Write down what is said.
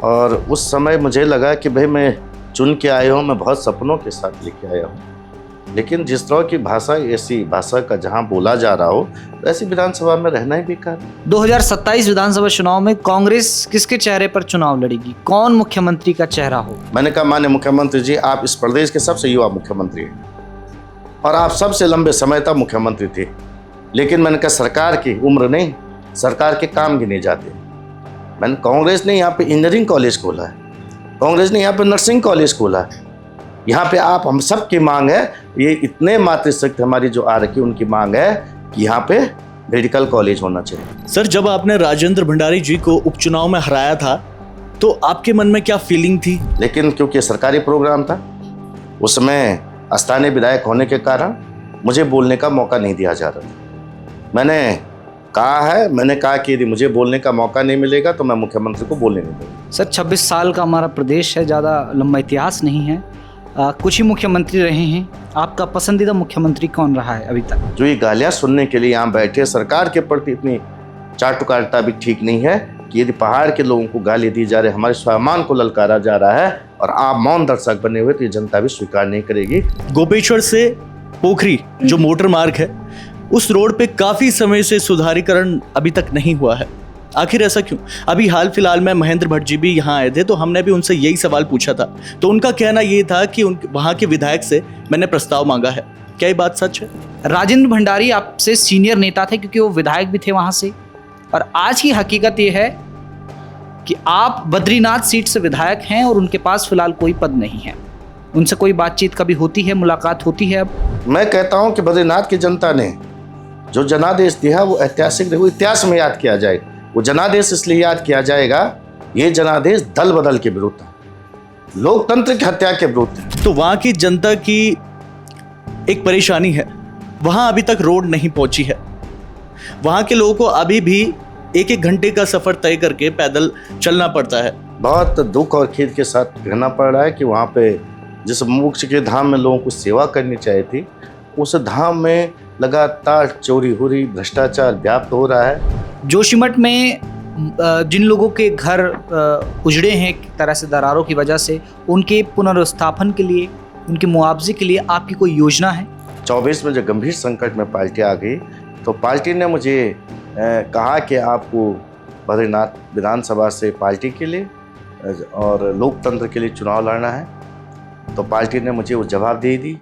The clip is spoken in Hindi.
और उस समय मुझे लगा कि भाई मैं चुन के आया हूँ, मैं बहुत सपनों के साथ लेके आया हूँ, लेकिन जिस तरह की भाषा, ऐसी भाषा का जहाँ बोला जा रहा हो, तो ऐसी विधानसभा में रहना ही बेकार है। 2027 विधानसभा चुनाव में कांग्रेस किसके चेहरे पर चुनाव लड़ेगी? कौन मुख्यमंत्री का चेहरा हो? मैंने कहा, माननीय मुख्यमंत्री जी, आप इस प्रदेश के सबसे युवा मुख्यमंत्री हैं और आप सबसे लंबे समय तक मुख्यमंत्री थे, लेकिन मैंने कहा सरकार की उम्र नहीं, सरकार के काम गिने जाते। मैंने कांग्रेस ने यहाँ पे इंजीनियरिंग कॉलेज खोला है, कांग्रेस ने यहाँ पे नर्सिंग कॉलेज खोला है, यहाँ पे आप हम सब की मांग है, ये इतने मातृशक्ति हमारी जो आ रखी उनकी मांग है कि यहाँ पे मेडिकल कॉलेज होना चाहिए। सर, जब आपने राजेंद्र भंडारी जी को उपचुनाव में हराया था तो आपके मन में क्या फीलिंग थी? लेकिन क्योंकि सरकारी प्रोग्राम था, उसमें स्थानीय विधायक होने के कारण मुझे बोलने का मौका नहीं दिया जा रहा था। मैंने कहा कि यदि मुझे बोलने का मौका नहीं मिलेगा तो मैं मुख्यमंत्री को बोलने नहीं दूंगा। सर, 26 साल का हमारा प्रदेश है, ज़्यादा लंबा इतिहास नहीं है, कुछ ही मुख्यमंत्री रहे हैं। आपका पसंदीदा मुख्यमंत्री कौन रहा है अभी तक? जो ये गालियाँ सुनने के लिए यहाँ बैठे, सरकार के प्रति इतनी चाटुकारिता भी ठीक नहीं है कि यदि पहाड़ के लोगों को गाली दी जा रही है, हमारे स्वाभिमान को ललकारा जा रहा है और आप मौन दर्शक बने हुए, तो ये जनता भी स्वीकार नहीं करेगी। गोपेश्वर से पोखरी जो मोटर मार्ग है, उस रोड पे काफी समय से सुधारीकरण अभी तक नहीं हुआ है। आखिर ऐसा क्यों? अभी हाल फिलहाल में महेंद्र भट्ट जी भी यहाँ आए थे, तो हमने भी उनसे यही सवाल पूछा था, तो उनका कहना ये था कि वहाँ के विधायक से मैंने प्रस्ताव मांगा है। क्या ये बात सच है? राजेंद्र भंडारी आपसे सीनियर नेता थे क्योंकि वो विधायक भी थे वहाँ से, और आज की हकीकत ये है कि आप बद्रीनाथ सीट से विधायक हैं और उनके पास फिलहाल कोई पद नहीं है। उनसे कोई बातचीत कभी होती है, मुलाकात होती है? अब मैं कहता हूँ कि बद्रीनाथ की जनता ने जो जनादेश दिया वो ऐतिहासिक, वो इतिहास में याद किया जाए। वो जनादेश इसलिए याद किया जाएगा, ये जनादेश दल बदल के विरुद्ध है, लोकतंत्र की हत्या के विरुद्ध है। तो वहाँ की जनता की एक परेशानी है, वहाँ अभी तक रोड नहीं पहुँची है। वहाँ के लोगों को अभी भी 1-1 घंटे का सफ़र तय करके पैदल चलना पड़ता है। बहुत दुख और खेद के साथ कहना पड़ रहा है कि वहाँ पे जिस मोक्ष के धाम में लोगों को सेवा करनी चाहिए थी, उस धाम में लगातार चोरी हो रही, भ्रष्टाचार व्याप्त हो रहा है। जोशीमठ में जिन लोगों के घर उजड़े हैं एक तरह से दरारों की वजह से, उनके पुनर्स्थापन के लिए, उनके मुआवजे के लिए आपकी कोई योजना है? 24 में जब गंभीर संकट में पार्टी आ गई तो पार्टी ने मुझे कहा कि आपको बद्रीनाथ विधानसभा से पार्टी के लिए और लोकतंत्र के लिए चुनाव लड़ना है। तो पार्टी ने मुझे वो जवाबदेही दी